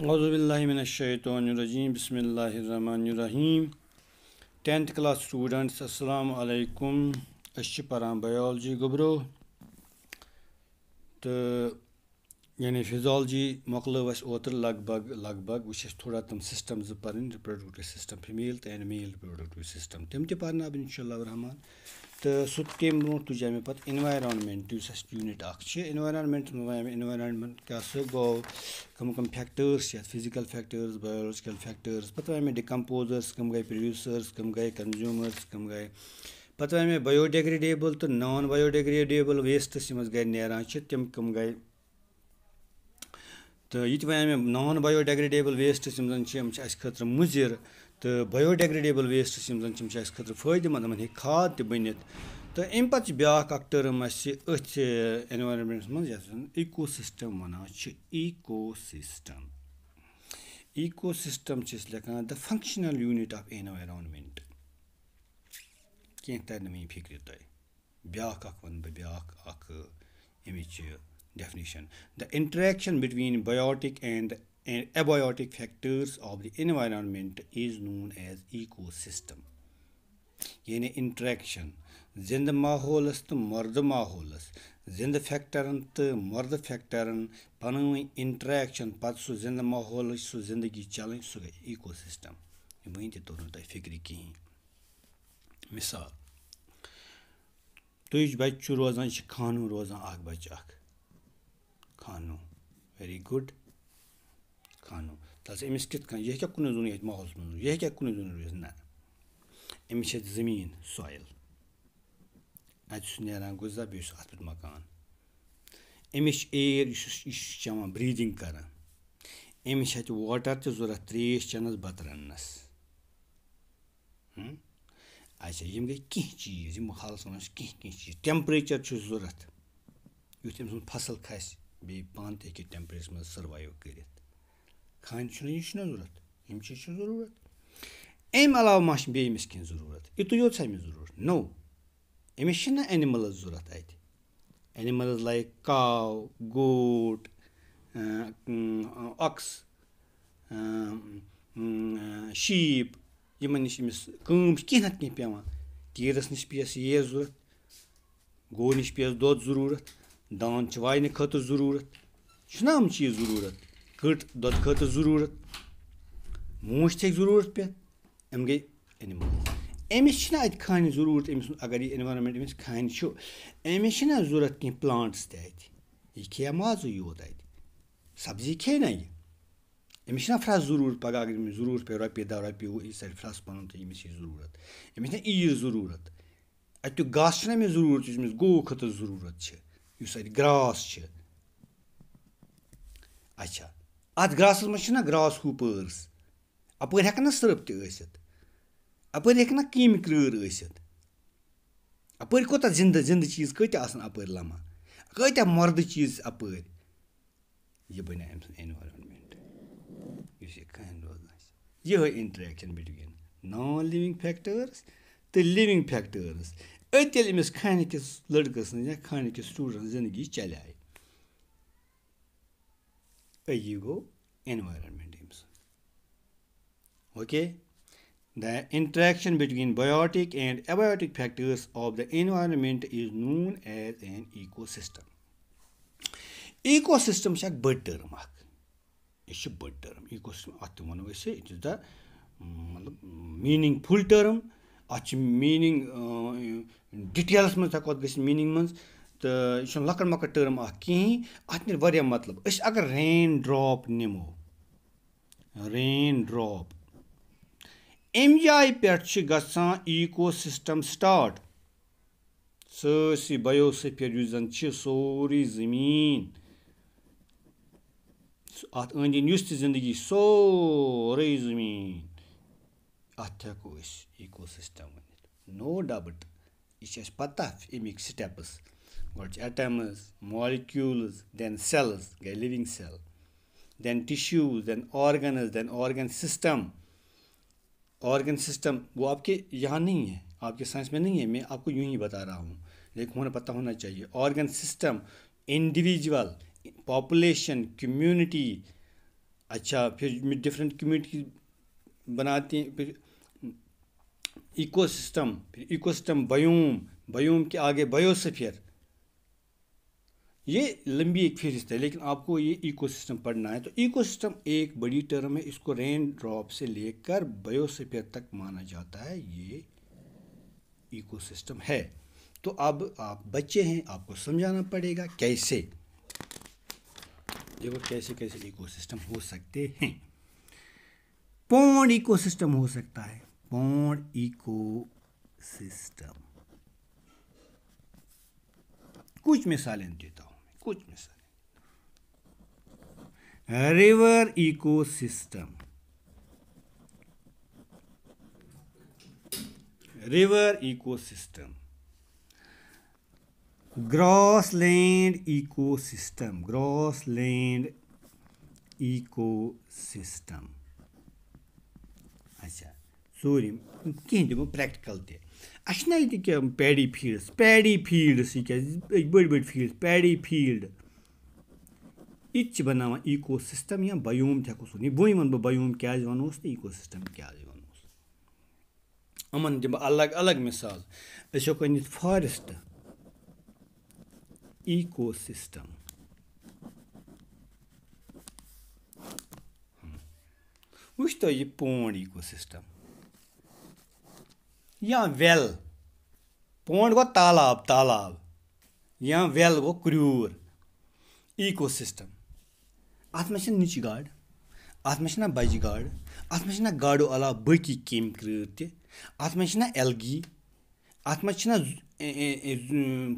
औज़ुबिल्लाहिमिनश्शैतानिर्रजीम बिस्मिल्लाहिर्रहमानिर्रहीम 10th class students अस्सलामु अलैकुम पारान बायोलॉजी गुब्रो तो यानी फिजियोलॉजी मोकलो ओतर लगभग वह थोड़ा तम सिस्टम पर्न रिप्रोडक्टिव सिस्टम फीमेल तो मेल रिप्रोडक्टिव सिस्टम तम पर्न इंशाअल्लाह रहमान तो सह तम ब्रो तुजा मे पे एनवायरनमेंट यूनिट एनवायरनमेंट एनवायरनमेंट क्या गो कम factors physical factors biological factors पे वे डिकम्पोजर्स कम गए प्रोड्यूसर्स कम गए कंज्यूमर्स कम गए पे वे बायोडिग्रेडेबल तो नॉन बायोडिग्रेडेबल वेस्टस गए नेरान तम कम गए तो ये वे नॉन बायोडिग्रेडेबल वेस्टस खतर मुजिर तो बायोडिग्रेडेबल वेस्टस खतर फायदेमंद हे खाद त बनित तो अम पे ब्या टर्म एनवायरनमेंटस मज इकोसिस्टम वनान इकोसिस्टम लिखान the functional unit of environment कह तर मे फिक्र तुम ब्या वन ब्या definition. The interaction between biotic and abiotic factors of the environment is known as ecosystem. यानी interaction जिंद माहौलस तो मर्द माहौलस जिंद फैक्टरन तो मर्द फैक्टरन पन interaction पत् सह जिंद माहौल सह जिंदगी चलन सह गई ecosystem वहीं तो तोर तुम फिक्र कहें मिसाल तुझ बच्चु रोजान खानू रोजान बच्चा खानो वेरी गुड खानो तस अमिस कित यह क्या कुन जुन माहौल मज यह क्या कुन जुन रोज ना अमिस जमीन सॉइल अतान गुजा बे अत पे मकान अमिस एयर चवान ब्रीदिंग कर अमिस वाटर तो जरूरत त्रेश चनस बत रनस अच्छा यम गई कह चीज हालस वन कह चीज टेम्परेचर जरूरत युथ अम फसल खस बे पान ते टेम्परेचर मज सर्वाइव कर खान यह जरूरत यम चीज जरूरत अम अलाव मा बेमिस कह जरूरत युतु योत अमिस जरूरत नो अमिस एनिमल्स जरूरत एनिमल्स लाइक काव गोट ऑक्स शीप यमन नश अमिस कह ना कह पेवान तीरस नश पेस ये जरूरत गो नश पेस दोद जरूरत दान वायन खतर जरूरत यम चीज जरूरत कट दोद खतर जरूरत मूछ थे जरूरत पे अम गई एनिमल अमिस अत खान जरूरत अमिस अगर यह एनवायरनमेंट अमिस खान अमिस जरूरत कह प्लांट्स तह खे माजू योत सब्जी खे ना यह अमिस फ्रस जरूरत पगह अगर अमिस जरूरत पे रोपये दह रोपये यह सर फ्रस पन तो अमिस जरूरत अमिस ईर जरूरत अत घास अमिस जरूरत अमिस गो खतर जरूरत ग्रास अच्छा अत ग्रास मज ग्रास हूपर्स अपर हेकन सर्प तथ अपर हेकन कीम क्र अपर कोता जिंद चीज कत अपर लमा कत मर्द चीज अपर यह बन एनवायरनमेंट यह interaction between non living factors तो लिविंग फैक्टर्स अत अमिस खान किस लड़कस या खान किस स्टूडेंट जिंदगी चल यह गो environment okay the interaction between biotic and abiotic factors of the environment is known as an ecosystem ecosystem बड़ टर्म यह बड़ टर्म इकोसिस्टम अत वो इट इज द मतलब मीनिंगफुल टर्म अत मीनिंग डिटेल्स मज हेको मीनिंग मज तो यह लकट मकट टर्म कहें अत नी मतलब अगर रेन ड्रॉप निमो रेन ड्रॉप अम जाय पे इकोसिस्टम स्टार्ट सरसी बायोस्फीयर सोरी जमीन अत अंद जिंदगी सोरे जमीन अत हेको इकोसिस्टम वन नो डाउट यह पता अमिक स्टेप्स गो एटम्स मॉलिक्यूल्स देन सेल्स गए living cell then tissues then organ system वो आपके यहाँ नहीं है आपके साइंस में नहीं है मैं आपको यूं ही बता रहा हूँ लेकिन होना पता होना चाहिए organ system individual population community अच्छा, फिर डिफरेंट कम्युनिटी बनाते हैं, फिर इकोसिस्टम, फिर इकोसिस्टम, बयोम, बयोम के आगे बायोस्फीयर। ये लंबी एक फहरिस्त है, लेकिन आपको ये इकोसिस्टम पढ़ना है। तो इकोसिस्टम एक बड़ी टर्म है, इसको रेन ड्रॉप से लेकर बायोस्फीयर तक माना जाता है, ये इकोसिस्टम है। तो अब आप बच्चे हैं, आपको समझाना पड़ेगा कैसे। देखो कैसे कैसे इकोसिस्टम हो सकते हैं। पॉन्ड इकोसिस्टम हो सकता है, पॉन्ड इकोसिस्टम। कुछ मिसालें देता हूं, कुछ मिसालें। River ecosystem, river ecosystem, grassland ecosystem, grassland ecosystem. अच्छा, सूर्य कहीं दिमो प्रैक्टिकल ते अच्छा ये क्या पैडी फील्ड्स, पैडी फील्ड्स, यह बड़ी बड़ी फील्ड, पैडी फील्ड, यह बनावान इकोसिस्टम या बयोम हेको वन। वो वन बह बयोम क्या वनोस तो इकोसिस्टम क्या वनोस। अमन दिम अलग अलग मिसाल। अस हेको अनित फॉरेस्ट इकोसिस्टम, वुच तो यह पौंड इकोसिस्टम या वेल। पौंड गो तालाब, तालाब या वेल गो क्रूर। इकोसिस्टम अत मे निच गाड़, अत मे बज गाड़, अत मे गाड़ो अलावा बाकी केम क्रूर ते, अत मे एल्गी, अत मे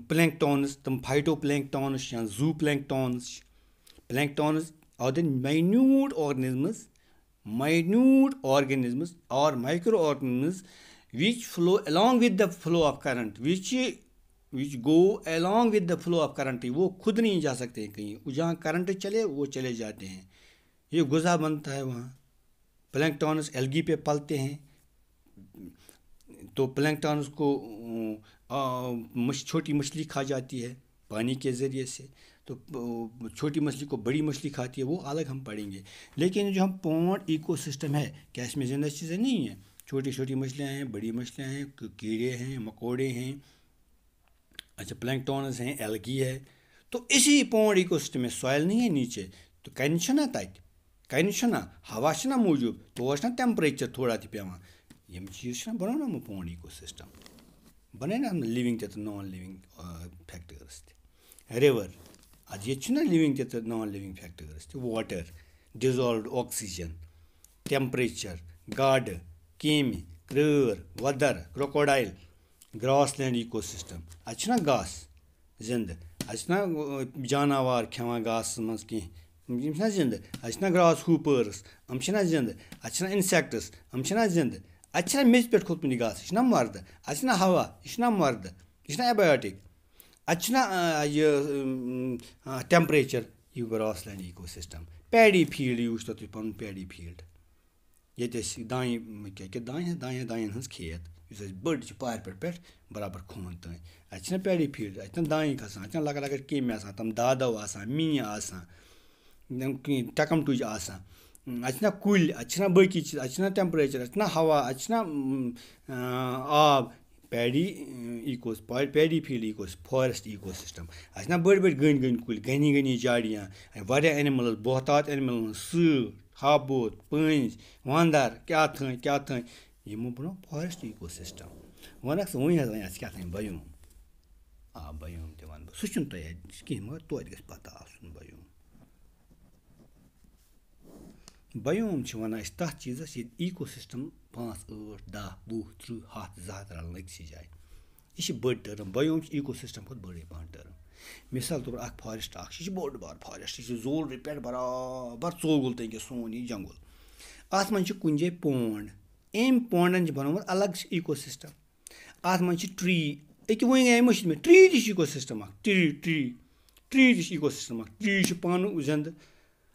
प्लैंकटॉन्स, तम फाइटो प्लैंकटॉन्स या zooplanktons. Planktons are the minute organisms or microorganisms which flow along with the flow of current, which go along with the flow of current। वो खुद नहीं जा सकते हैं कहीं, जहाँ करंट चले वो चले जाते हैं, ये गुज़ा बनता है वहाँ। प्लैंकटॉन्स एल्गी पे पलते हैं, तो प्लैंकटॉन्स को छोटी मछली खा जाती है पानी के ज़रिए से, तो छोटी मछली को बड़ी मछली खाती है, वो अलग हम पढ़ेंगे। लेकिन जो हम पॉन्ड इकोसिस्टम है, क्या इसमें ज़िंदा चीज़ें नहीं हैं? छोटी छोटी मछलियाँ हैं, बड़ी मछलियाँ हैं, कीड़े हैं, मकोड़े हैं, अच्छा प्लैंकटॉन्स हैं, एल्गी है। तो इसी पॉन्ड इकोसिस्टम में सॉइल नहीं है नीचे, तो कन छना तत, कन छना हवा छना मौजूद, तो टेम्परेचर थोड़ा तो पेवान, यम चीज़ बनो ना पॉन्ड इकोसिस्टम, बने ना लिविंग तो नॉन लिविंग फैक्टर्स। रिवर आज ये लिविंग तो non living factors, water, dissolve oxygen, temperature, गाड, केमि, क्रूर, वदर, क्रोकोडाइल, ग्रासलैंड इकोसिस्टम। अच्छा घास जिंद, अच्छा जानवर खेवान घास मज कह जिंद, अच्छा ग्रास हूपर्स हम जिंद, अच्छा इंसेक्ट्स हम जिंद, अच्छा मेज पे खोतमुत यह घास यह मर्द, अच्छा हवा यह मर्द, यह एबायोटिक, अच्छा यह टेम्परेचर, यह ग्रासलैंड इकोसिस्टम। पैडी फील्ड यह वो तुम पन पैडी फील्ड, ये दान क्या दान हज खेत बड़ पार पे बराबर खून तन, अच्छा पैडी फील्ड, अच्छा दान खसान, अच्छा लकट लकट केम तम दादव मी टकम टुज अच्छा कुल, अच्छा बाकी चीज, अच्छा टेम्परेचर, अच्छा हवा, अच्छा आब, paddy paddy field Eeco, forest ecosystem. अच्छा बड़ बड़ गन गन कुल, घनी घनी झाड़ियाँ, वारिया एनिमल, बहुतात एनिमल, सू, हाबोत, पंज, वंदर, क्या थन यमो बनो फॉरेस्ट इकोसिस्टम। वन वही क्या बयोम, आ बयोम ते वन सह कहें, मगर तोत गस पता आसन बयोम। बयोम वन तथ चीज़स ये इकोसिस्टम 5, 8, 10, 20, 30, 100 रल अक्सी जाए, यह बड़ टर्म। बयोम इकोसिस्टम खुद बड़े पहन टर्म। मिसाल तौर पर फॉरेस्ट यह बोड़ बार फॉरेस्ट, यह जोल पे बराबर चोगुल तक सोन यह जंगल, अत मन कुन जाए पॉन्ड, अम पॉन्डन बनोमुत अलग इकोसिस्टम। अत मन ट्री, अके वन आए मशीन में ट्री तक इकोसिस्टम, ट्री ट्री ट्री तक इकोसिस्टम, ट्री पान जिंद,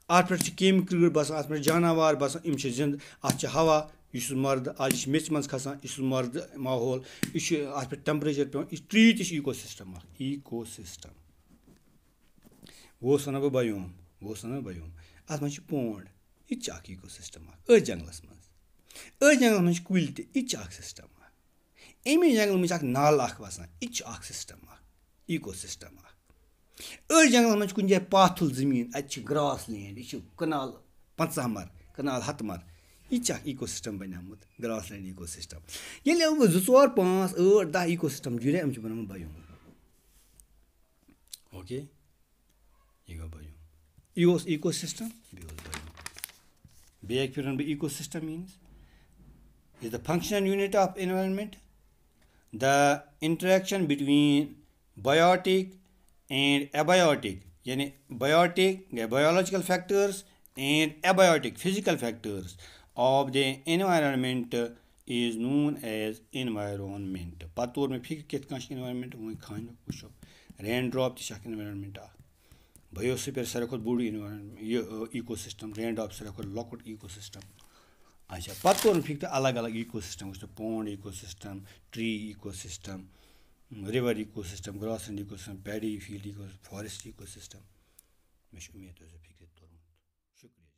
अत पे केम क्रूर बसान, अत पे जानवर बसान, इम जिंद, अत हवा यह मर्द, आज मेच मज खसान यह मर्द माहौल, यह अत पे टेम्परेचर पे, यह ट्री तक इकोसिस्टम, इकोसिस्टम। वो वन बह बयोम, वो वन बयोम। अत मन पॉन्ड, यह इको सिस्टम अ जंगलस मज जंगल मज कुल तह सिस्टम अमे जंगल मज नाल वसान यह सिस्टम इको सिस्टम जंगल मज कुछ जाए पाथुल जमीन अत ग्रास लैंड यह कनाल 50 मर कनाल 100 मर यह इको सिस्टम बनियामुत ग्रास लैंड इको सिस्टम ये 2 4 5 8 10 इको सिस्टम जुड़े अम बनमुत बायोम ओके यह गो बायोम यह इको सिस्टम बे फिर ecosystem means is the functional unit of environment, the interaction between biotic and abiotic, yani biotic biological factors and abiotic physical factors of the environment is known as environment. Patur mein fikr kit kan environment wo khan wusho raindrop ti shak environment biosphere sare khod bodu environment ye ecosystem raindrop sare khod lokut ecosystem. अच्छा पत् core फिर अलग अलग ecosystem वो pond ecosystem tree ecosystem river ecosystem grassland ecosystem paddy field eco forest ecosystem मे उम्मीद फिक्र तोर्मुत शुक्रिया।